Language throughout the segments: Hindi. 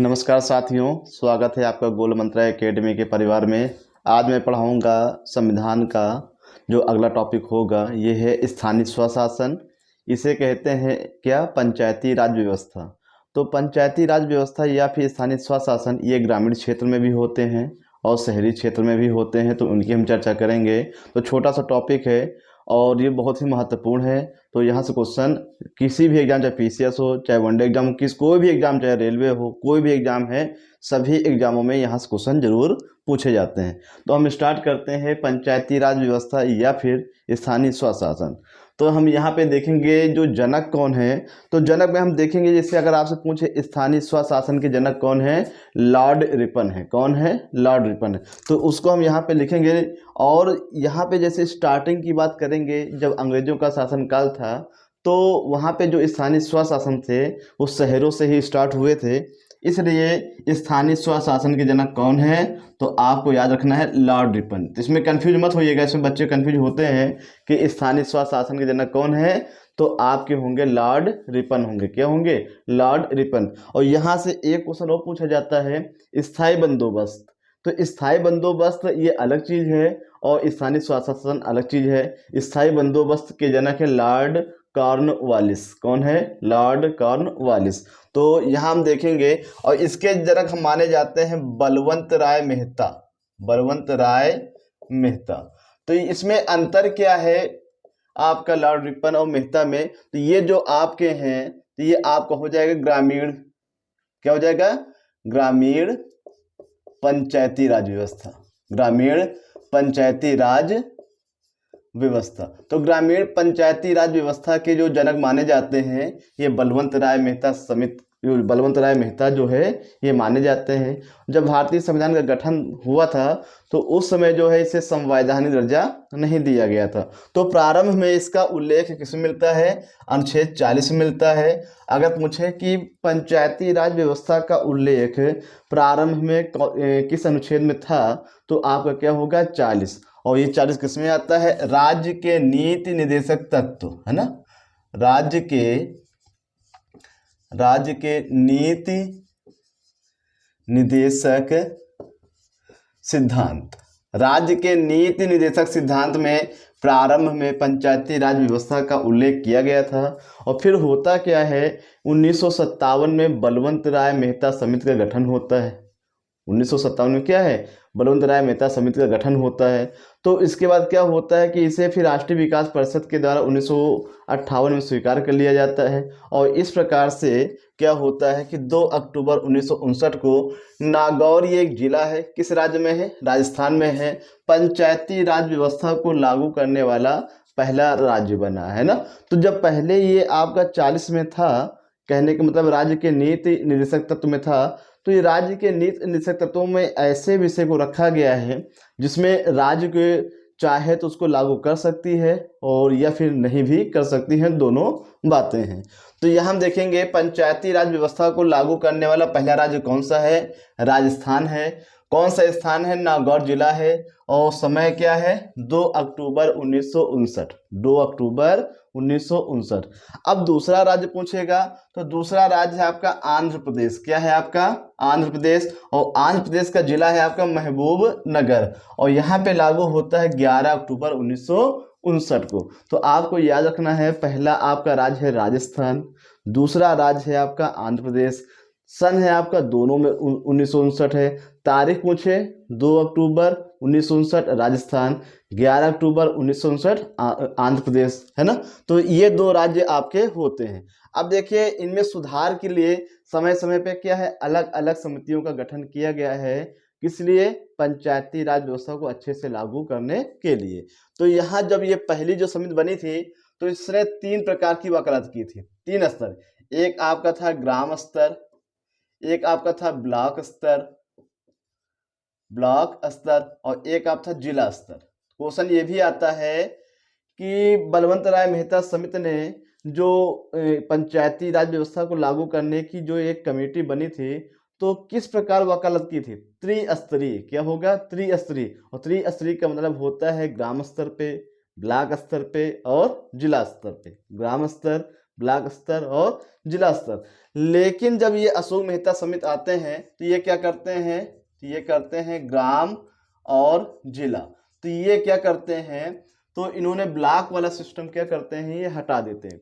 नमस्कार साथियों, स्वागत है आपका गोल मंत्रा एकेडमी के परिवार में। आज मैं पढ़ाऊंगा संविधान का जो अगला टॉपिक होगा ये है स्थानीय स्वशासन। इसे कहते हैं क्या, पंचायती राज व्यवस्था। तो पंचायती राज व्यवस्था या फिर स्थानीय स्वशासन ये ग्रामीण क्षेत्र में भी होते हैं और शहरी क्षेत्र में भी होते हैं, तो उनकी हम चर्चा करेंगे। तो छोटा सा टॉपिक है और ये बहुत ही महत्वपूर्ण है। तो यहाँ से क्वेश्चन किसी भी एग्जाम, चाहे पीसीएस हो, चाहे वनडे एग्जाम, कोई भी एग्जाम, चाहे रेलवे हो, कोई भी एग्जाम है, सभी एग्जामों में यहाँ से क्वेश्चन जरूर पूछे जाते हैं। तो हम स्टार्ट करते हैं पंचायती राज व्यवस्था या फिर स्थानीय स्वशासन। तो हम यहाँ पे देखेंगे जो जनक कौन है। तो जनक में हम देखेंगे, जैसे अगर आपसे पूछे स्थानीय स्वशासन के जनक कौन है, लॉर्ड रिपन है। कौन है? लॉर्ड रिपन है। तो उसको हम यहाँ पे लिखेंगे। और यहाँ पे जैसे स्टार्टिंग की बात करेंगे, जब अंग्रेजों का शासनकाल था तो वहाँ पे जो स्थानीय स्वशासन थे वो शहरों से ही स्टार्ट हुए थे। इसलिए स्थानीय स्वशासन के जनक कौन है, तो आपको याद रखना है लॉर्ड रिपन। तो इसमें कंफ्यूज मत होइएगा, इसमें बच्चे कंफ्यूज होते हैं कि स्थानीय स्वशासन के जनक कौन है। तो आपके होंगे लॉर्ड रिपन होंगे। क्या होंगे? Lord Ripon. और यहाँ से एक क्वेश्चन और पूछा जाता है, स्थायी बंदोबस्त। तो स्थायी बंदोबस्त ये अलग चीज़ है और स्थानीय स्वशासन अलग चीज़ है। स्थायी बंदोबस्त के जनक है लॉर्ड कॉर्नवालिस। कौन है? Lord Cornwallis. तो यहाँ हम देखेंगे, और इसके जनक हम माने जाते हैं बलवंत राय मेहता। बलवंत राय मेहता। तो इसमें अंतर क्या है आपका लॉर्ड रिपन और मेहता में? तो ये जो आपके हैं, तो ये आपका हो जाएगा ग्रामीण, क्या हो जाएगा? ग्रामीण पंचायती राज व्यवस्था। ग्रामीण पंचायती राज व्यवस्था। तो ग्रामीण पंचायती राज व्यवस्था के जो जनक माने जाते हैं ये बलवंत राय मेहता समित बलवंत राय मेहता जो है ये माने जाते हैं। जब भारतीय संविधान का गठन हुआ था तो उस समय जो है इसे संवैधानिक दर्जा नहीं दिया गया था। तो प्रारंभ में इसका उल्लेख किसमें मिलता है? अनुच्छेद 40 में मिलता है। अगर पूछे कि पंचायती राज व्यवस्था का उल्लेख प्रारंभ में किस अनुच्छेद में था, तो आपका क्या होगा? 40। और ये 40 किस में आता है? राज्य के नीति निर्देशक तत्व, है ना। राज्य के नीति निर्देशक सिद्धांत। राज्य के नीति निर्देशक सिद्धांत में प्रारंभ में पंचायती राज व्यवस्था का उल्लेख किया गया था। और फिर होता क्या है, 1957 में बलवंत राय मेहता समिति का गठन होता है। 1957 में क्या है? बलवंत राय मेहता समिति का गठन होता है। तो इसके बाद क्या होता है कि इसे फिर राष्ट्रीय विकास परिषद के द्वारा 1958 में स्वीकार कर लिया जाता है। और इस प्रकार से क्या होता है कि 2 अक्टूबर 1959 को नागौर, ये एक जिला है, किस राज्य में है? राजस्थान में है। पंचायती राज व्यवस्था को लागू करने वाला पहला राज्य बना, है ना। तो जब पहले ये आपका 40 में था, कहने का मतलब राज्य के नीति निर्देशक तत्व में था, तो ये राज्य के नीति निर्देशक तत्वों में ऐसे विषय को रखा गया है जिसमें राज्य के चाहे तो उसको लागू कर सकती है और या फिर नहीं भी कर सकती है, दोनों बातें हैं। तो यहाँ हम देखेंगे पंचायती राज व्यवस्था को लागू करने वाला पहला राज्य कौन सा है? राजस्थान है। कौन सा स्थान है? नागौर जिला है। और समय क्या है? 2 अक्टूबर 1959। 2 अक्टूबर 1959। अब दूसरा राज्य पूछेगा, तो दूसरा राज्य है आपका आंध्र प्रदेश। क्या है आपका? आंध्र प्रदेश। और आंध्र प्रदेश का जिला है आपका महबूब नगर। और यहाँ पे लागू होता है 11 अक्टूबर 1959 को। तो आपको याद रखना है, पहला आपका राज्य है राजस्थान, दूसरा राज्य है आपका आंध्र प्रदेश। सन है आपका दोनों में 1959 है। तारीख पूछे 2 अक्टूबर 1959 राजस्थान, 11 अक्टूबर 1959 आंध्र प्रदेश, है ना। तो ये 2 राज्य आपके होते हैं। अब देखिए, इनमें सुधार के लिए समय समय पे क्या है, अलग अलग समितियों का गठन किया गया है। किस लिए? पंचायती राज व्यवस्था को अच्छे से लागू करने के लिए। तो यहाँ जब ये पहली जो समिति बनी थी तो इसने 3 प्रकार की वकालत की थी, 3 स्तर। एक आपका था ग्राम स्तर, एक आपका था ब्लॉक स्तर और एक आप था जिला स्तर। क्वेश्चन ये भी आता है कि बलवंत राय मेहता समिति ने जो पंचायती राज व्यवस्था को लागू करने की जो एक कमेटी बनी थी, तो किस प्रकार वकालत की थी? त्रिस्तरीय। क्या होगा? त्रिस्तरीय। और त्रिस्तरीय का मतलब होता है ग्राम स्तर पे, ब्लॉक स्तर पे और जिला स्तर पे। ग्राम स्तर, ब्लॉक स्तर और जिला स्तर। लेकिन जब ये अशोक मेहता समिति आते हैं तो ये क्या करते हैं, तो ये करते हैं ग्राम और जिला। तो ये क्या करते हैं, तो इन्होंने ब्लॉक वाला सिस्टम क्या करते हैं, ये हटा देते हैं।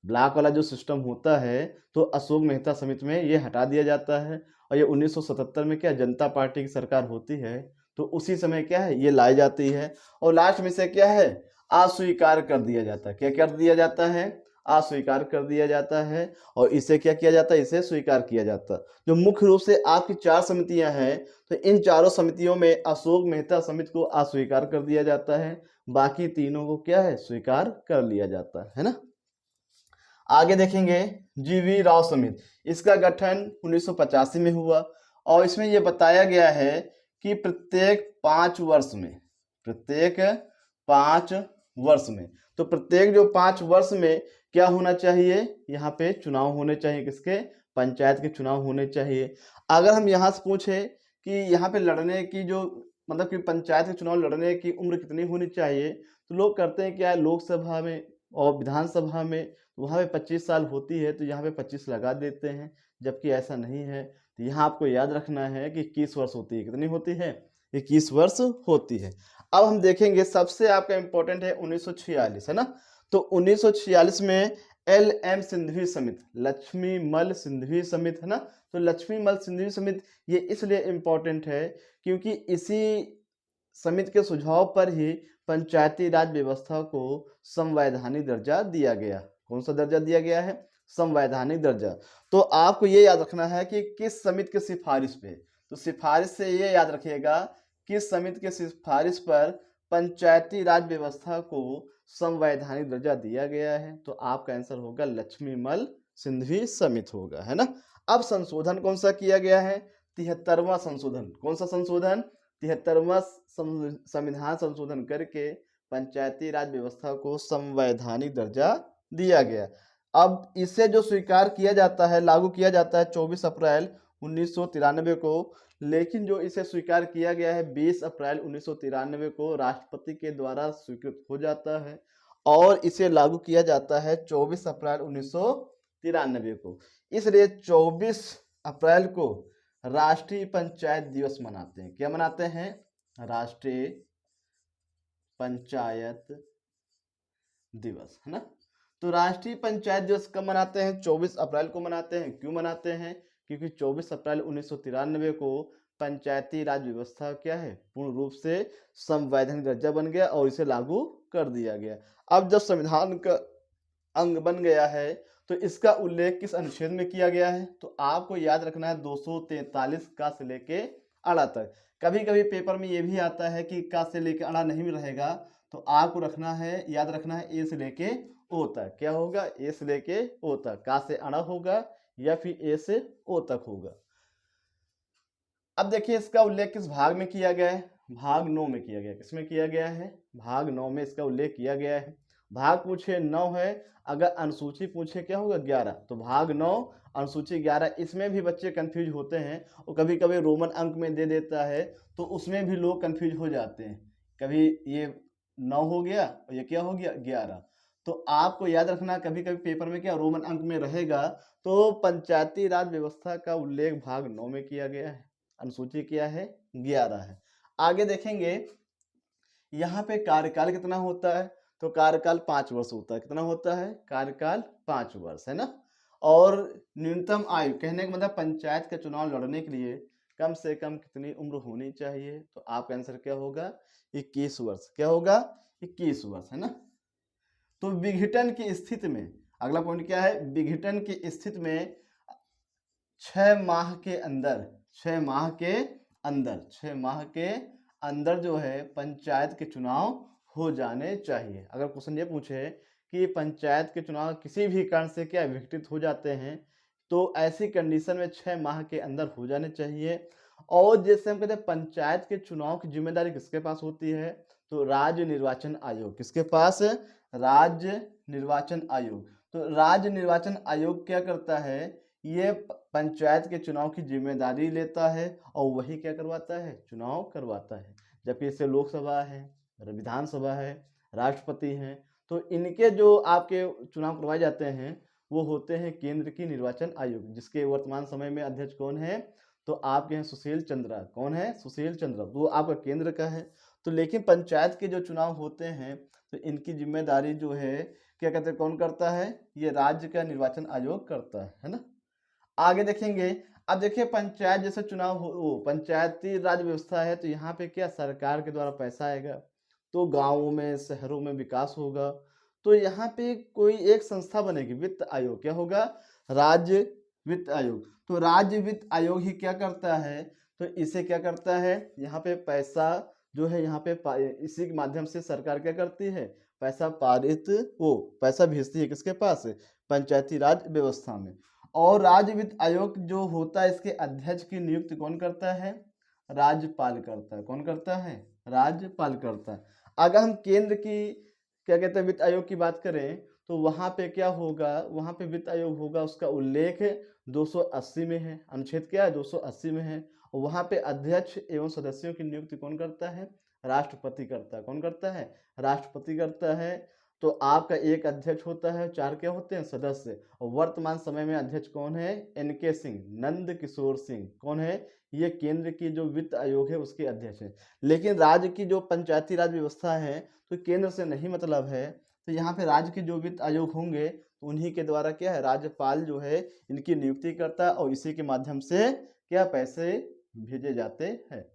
ब्लॉक वाला जो सिस्टम होता है तो अशोक मेहता समिति में ये हटा दिया जाता है। और ये 1977 में क्या जनता पार्टी की सरकार होती है, तो उसी समय क्या है ये लाई जाती है। और लास्ट में से क्या है, अस्वीकार कर दिया जाता है। क्या कर दिया जाता है, अस्वीकार कर दिया जाता है। और इसे क्या किया जाता है, इसे स्वीकार किया जाता है। जो मुख्य रूप से आपकी 4 समितियां हैं, तो इन चारों समितियों में अशोक मेहता समिति को अस्वीकार कर दिया जाता है, बाकी तीनों को क्या है, स्वीकार कर लिया जाता है ना। आगे देखेंगे जीवी राव समिति, इसका गठन 1985 में हुआ। और इसमें यह बताया गया है कि प्रत्येक 5 वर्ष में, प्रत्येक 5 वर्ष में, तो प्रत्येक जो 5 वर्ष में क्या होना चाहिए, यहाँ पे चुनाव होने चाहिए। किसके, पंचायत के चुनाव होने चाहिए। अगर हम यहाँ से पूछे कि यहाँ पे लड़ने की जो मतलब कि पंचायत के चुनाव लड़ने की उम्र कितनी होनी चाहिए, तो लोग करते हैं क्या, लोकसभा में और विधानसभा में वहाँ पे 25 साल होती है, तो यहाँ पे 25 लगा देते हैं, जबकि ऐसा नहीं है। तो यहाँ आपको याद रखना है कि 21 वर्ष होती है। कितनी होती है, 21 वर्ष होती है। अब हम देखेंगे सबसे आपका इंपॉर्टेंट है 1946, है ना। तो 1946 में LM सिंघवी समिति, लक्ष्मीमल सिंघवी समिति, है ना। तो लक्ष्मीमल सिंघवी समिति ये इसलिए इंपॉर्टेंट है क्योंकि इसी समिति के सुझाव पर ही पंचायती राज व्यवस्था को संवैधानिक दर्जा दिया गया। कौन सा दर्जा दिया गया है, संवैधानिक दर्जा। तो आपको ये याद रखना है कि किस समिति के सिफारिश पे, तो सिफारिश से ये याद रखिएगा किस समिति के सिफारिश पर पंचायती राज व्यवस्था को संवैधानिक दर्जा दिया गया है। तो आपका आंसर होगा लक्ष्मीमल सिंघवी समिति होगा, है ना। अब संशोधन कौन सा किया गया है, 73वां संशोधन। कौन सा संशोधन, 73वां संविधान संशोधन करके पंचायती राज व्यवस्था को संवैधानिक दर्जा दिया गया। अब इसे जो स्वीकार किया जाता है, लागू किया जाता है 24 अप्रैल 1993 को, लेकिन जो इसे स्वीकार किया गया है 20 अप्रैल 1993 को राष्ट्रपति के द्वारा स्वीकृत हो जाता है और इसे लागू किया जाता है 24 अप्रैल 1993 को। इसलिए 24 अप्रैल को राष्ट्रीय पंचायत दिवस मनाते हैं। क्या मनाते हैं, राष्ट्रीय पंचायत दिवस, है ना। तो राष्ट्रीय पंचायत दिवस कब मनाते हैं, 24 अप्रैल को मनाते हैं। क्यों मनाते हैं, क्योंकि 24 अप्रैल 1993 को पंचायती राज व्यवस्था क्या है, पूर्ण रूप से संवैधानिक दर्जा बन गया और इसे लागू कर दिया गया। अब जब संविधान का अंग बन गया है तो इसका उल्लेख किस अनुच्छेद में किया गया है, तो आपको याद रखना है 243 का से लेके अड़ा तक। कभी कभी पेपर में ये भी आता है कि का से लेके अड़ा नहीं भी रहेगा, तो आपको रखना है, याद रखना है ए से लेके ओ तक। क्या होगा, ए से लेके ओ तक, का से अड़ा होगा या फिर ए से ओ तक होगा। अब देखिए इसका उल्लेख किस भाग में किया गया है, भाग 9 में किया गया। किसमें किया गया है, भाग 9 में इसका उल्लेख किया गया है। भाग पूछे 9 है, अगर अनुसूची पूछे क्या होगा 11, तो भाग 9 अनुसूची 11। इसमें भी बच्चे कंफ्यूज होते हैं और कभी कभी रोमन अंक में दे देता है तो उसमें भी लोग कंफ्यूज हो जाते हैं। कभी ये 9 हो गया और ये क्या हो गया 11। तो आपको याद रखना कभी कभी पेपर में क्या रोमन अंक में रहेगा, तो पंचायती राज व्यवस्था का उल्लेख भाग 9 में किया गया है, अनुसूची क्या है 11 है। आगे देखेंगे यहाँ पे कार्यकाल कितना होता है, तो कार्यकाल 5 वर्ष होता है। कितना होता है, कार्यकाल 5 वर्ष, है ना। और न्यूनतम आयु, कहने का मतलब पंचायत के चुनाव लड़ने के लिए कम से कम कितनी उम्र होनी चाहिए, तो आपका आंसर क्या होगा 21 वर्ष। क्या होगा 21 वर्ष, है ना। तो विघटन की स्थिति में, अगला पॉइंट क्या है, विघटन की स्थिति में 6 माह के अंदर, 6 माह के अंदर, 6 माह के अंदर जो है पंचायत के चुनाव हो जाने चाहिए। अगर क्वेश्चन ये पूछे कि पंचायत के चुनाव किसी भी कारण से क्या विघटित हो जाते हैं, तो ऐसी कंडीशन में 6 माह के अंदर हो जाने चाहिए। और जैसे हम कहते हैं पंचायत के चुनाव की जिम्मेदारी किसके पास होती है, तो राज्य निर्वाचन आयोग। किसके पास, राज्य निर्वाचन आयोग। तो राज्य निर्वाचन आयोग क्या करता है, ये पंचायत के चुनाव की जिम्मेदारी लेता है और वही क्या करवाता है, चुनाव करवाता है। जबकि इससे लोकसभा है, विधानसभा है, राष्ट्रपति हैं, तो इनके जो आपके चुनाव करवाए जाते हैं वो होते हैं केंद्र की निर्वाचन आयोग, जिसके वर्तमान समय में अध्यक्ष कौन है? तो आपके हैं सुशील चंद्रा। कौन है? सुशील चंद्रा, वो आपका केंद्र का है। तो लेकिन पंचायत के जो चुनाव होते हैं तो इनकी जिम्मेदारी जो है क्या कहते हैं, कौन करता है? ये राज्य का निर्वाचन आयोग करता है ना। आगे देखेंगे। अब देखिए पंचायत जैसे चुनाव हो, वो पंचायती राज व्यवस्था है, तो यहाँ पे क्या सरकार के द्वारा पैसा आएगा, तो गाँवों में शहरों में विकास होगा। तो यहाँ पे कोई एक संस्था बनेगी, वित्त आयोग। क्या होगा? राज्य वित्त आयोग। तो राज्य वित्त आयोग ही क्या करता है? तो इसे क्या करता है, यहाँ पे पैसा जो है यहाँ पे इसी के माध्यम से सरकार क्या करती है? पैसा पारित, वो पैसा भेजती है किसके पास? पंचायती राज व्यवस्था में। और राज्य वित्त आयोग जो होता है, इसके अध्यक्ष की नियुक्ति कौन करता है? राज्यपाल करता है। कौन करता है? राज्यपाल करता है। अगर हम केंद्र की क्या कहते हैं वित्त आयोग की बात करें, तो वहां पे क्या होगा? वहां पे वित्त आयोग होगा, उसका उल्लेख 280 में है। अनुच्छेद क्या है? 280 में है। और वहां पे अध्यक्ष एवं सदस्यों की नियुक्ति कौन करता है? राष्ट्रपति करता है। कौन करता है? राष्ट्रपति करता है। तो आपका एक अध्यक्ष होता है, 4 क्या होते हैं? सदस्य। और वर्तमान समय में अध्यक्ष कौन है? एन.के. सिंह, नंद किशोर सिंह। कौन है? ये केंद्र की जो वित्त आयोग है उसके अध्यक्ष है। लेकिन राज्य की जो पंचायती राज व्यवस्था है, तो केंद्र से नहीं मतलब है। तो यहाँ पे राज्य के जो वित्त आयोग होंगे, तो उन्हीं के द्वारा क्या है? राज्यपाल जो है इनकी नियुक्ति करता है, और इसी के माध्यम से क्या पैसे भेजे जाते हैं।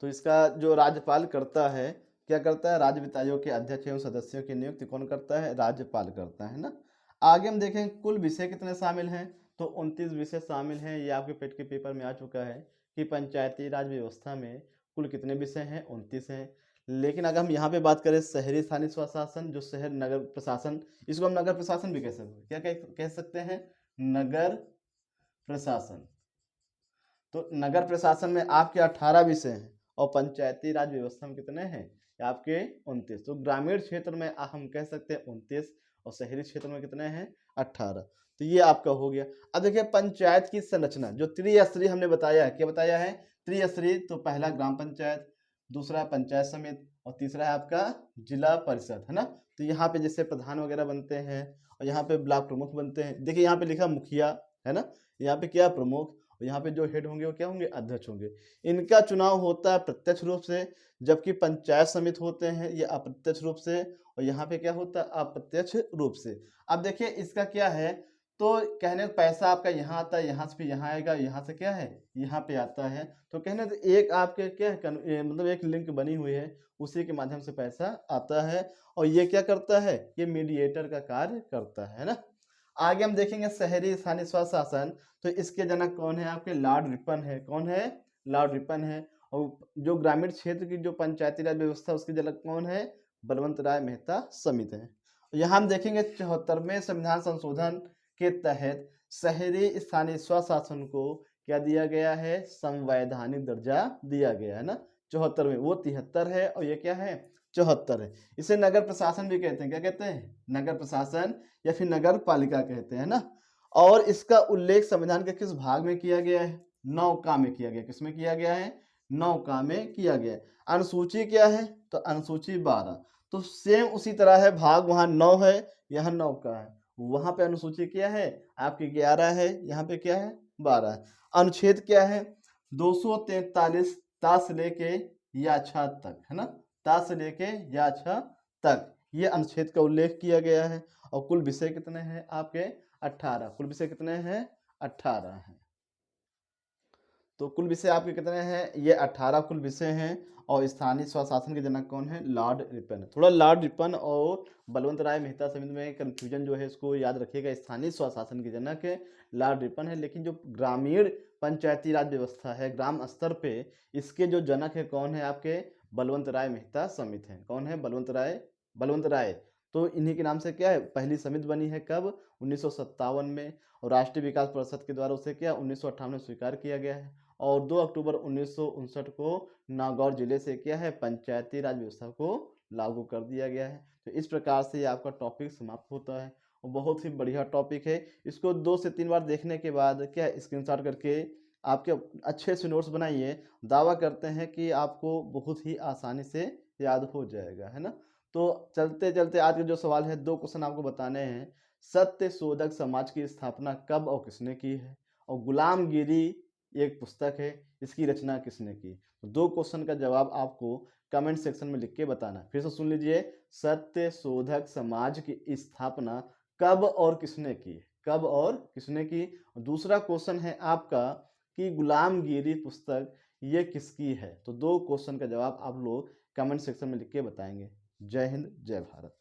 तो इसका जो राज्यपाल करता है, क्या करता है? राज्य वित्त आयोग के अध्यक्ष एवं सदस्यों की नियुक्ति कौन करता है? राज्यपाल करता है ना। आगे हम देखें कुल विषय कितने शामिल हैं, तो 29 विषय शामिल हैं। ये आपके पेट के पेपर में आ चुका है कि पंचायती राज व्यवस्था में कुल कितने विषय हैं? 29 हैं। लेकिन अगर हम यहाँ पे बात करें शहरी स्थानीय स्वशासन, जो शहर नगर प्रशासन, इसको हम नगर प्रशासन भी कह सकते हैं। क्या कह सकते हैं? नगर प्रशासन। तो नगर प्रशासन में आपके 18 विषय हैं, और पंचायती राज व्यवस्था में कितने हैं? आपके 29। तो ग्रामीण क्षेत्र में हम कह सकते हैं 29, और शहरी क्षेत्र में कितने हैं? 18। तो ये आपका हो गया। अब देखिए पंचायत की संरचना, जो त्रिस्तरीय हमने बताया है। क्या बताया है? त्रिस्तरीय। तो पहला ग्राम पंचायत, दूसरा पंचायत समिति, और तीसरा है आपका जिला परिषद, है ना। तो यहाँ पे जैसे प्रधान वगैरह बनते हैं, और यहाँ पे ब्लॉक प्रमुख बनते हैं। देखिए यहाँ पे लिखा मुखिया, है ना। यहाँ पे क्या? प्रमुख। और यहाँ पे जो हेड होंगे वो क्या होंगे? अध्यक्ष होंगे। इनका चुनाव होता है प्रत्यक्ष रूप से, जबकि पंचायत समिति होते हैं ये अप्रत्यक्ष रूप से, और यहाँ पे क्या होता है? अप्रत्यक्ष रूप से। अब देखिए इसका क्या है, तो कहने को पैसा आपका यहाँ आता है, यहाँ से फिर यहाँ आएगा, यहाँ से क्या है? यहाँ पे आता है। तो कहने तो एक आपके क्या है, मतलब एक लिंक बनी हुई है, उसी के माध्यम से पैसा आता है। और ये क्या करता है? ये मीडिएटर का कार्य करता है ना। आगे हम देखेंगे शहरी स्थानीय स्वशासन। तो इसके जनक कौन है? आपके लॉर्ड रिपन है। कौन है? लॉर्ड रिपन है। और जो ग्रामीण क्षेत्र की जो पंचायती राज व्यवस्था, उसके जनक कौन है? बलवंत राय मेहता समिति है। यहाँ हम देखेंगे 74वें संविधान संशोधन के तहत शहरी स्थानीय स्वशासन को क्या दिया गया है? संवैधानिक दर्जा दिया गया है ना। 74वें, वो 73 है, और ये क्या है? 74 है। इसे नगर प्रशासन भी कहते हैं। क्या कहते हैं? नगर प्रशासन, या फिर नगर पालिका कहते हैं ना। और इसका उल्लेख संविधान के किस भाग में किया गया है? 9 में किया गया। किसमें किया गया है? 9 में किया गया है। अनुसूची क्या है? तो अनुसूची 12। तो सेम उसी तरह है, भाग वहां 9 है, यहाँ 9 है। वहां पे अनुसूची क्या है? आपकी 11 है, यहाँ पे क्या है? 12 है। अनुच्छेद क्या है? 243 ता से लेके या छ तक, है ना। ता से लेके या छ तक ये अनुच्छेद का उल्लेख किया गया है। और कुल विषय कितने हैं? आपके 18। कुल विषय कितने हैं? 18 हैं। तो कुल विषय आपके कितने हैं? ये 18 कुल विषय हैं। और स्थानीय स्वशासन के जनक कौन है? Lord Ripon. थोड़ा लॉर्ड रिपन और बलवंत राय मेहता समिति में कंफ्यूजन जो है, इसको याद रखिएगा। स्थानीय स्वशासन के जनक लॉर्ड रिपन है, लेकिन जो ग्रामीण पंचायती राज व्यवस्था है ग्राम स्तर पे, इसके जो जनक है कौन है? आपके बलवंत राय मेहता समिति है। कौन है? बलवंत राय। बलवंत राय। तो इन्हीं के नाम से क्या है, पहली समिति बनी है। कब? 1957 में। और राष्ट्रीय विकास परिषद के द्वारा उसे क्या 1958 में स्वीकार किया गया है। और 2 अक्टूबर 1959 को नागौर जिले से क्या है, पंचायती राज व्यवस्था को लागू कर दिया गया है। तो इस प्रकार से ये आपका टॉपिक समाप्त होता है, और बहुत ही बढ़िया टॉपिक है। इसको 2 से 3 बार देखने के बाद क्या स्क्रीनशॉट करके आपके अच्छे से नोट्स बनाइए। दावा करते हैं कि आपको बहुत ही आसानी से याद हो जाएगा, है ना। तो चलते चलते आज के जो सवाल है, 2 क्वेश्चन आपको बताने हैं। सत्य शोधक समाज की स्थापना कब और किसने की है? और गुलामगिरी एक पुस्तक है, इसकी रचना किसने की? तो 2 क्वेश्चन का जवाब आपको कमेंट सेक्शन में लिख के बताना है। फिर से सुन लीजिए, सत्य शोधक समाज की स्थापना कब और किसने की? कब और किसने की? दूसरा क्वेश्चन है आपका कि गुलामगिरी पुस्तक ये किसकी है? तो 2 क्वेश्चन का जवाब आप लोग कमेंट सेक्शन में लिख के बताएंगे। जय हिंद, जय भारत।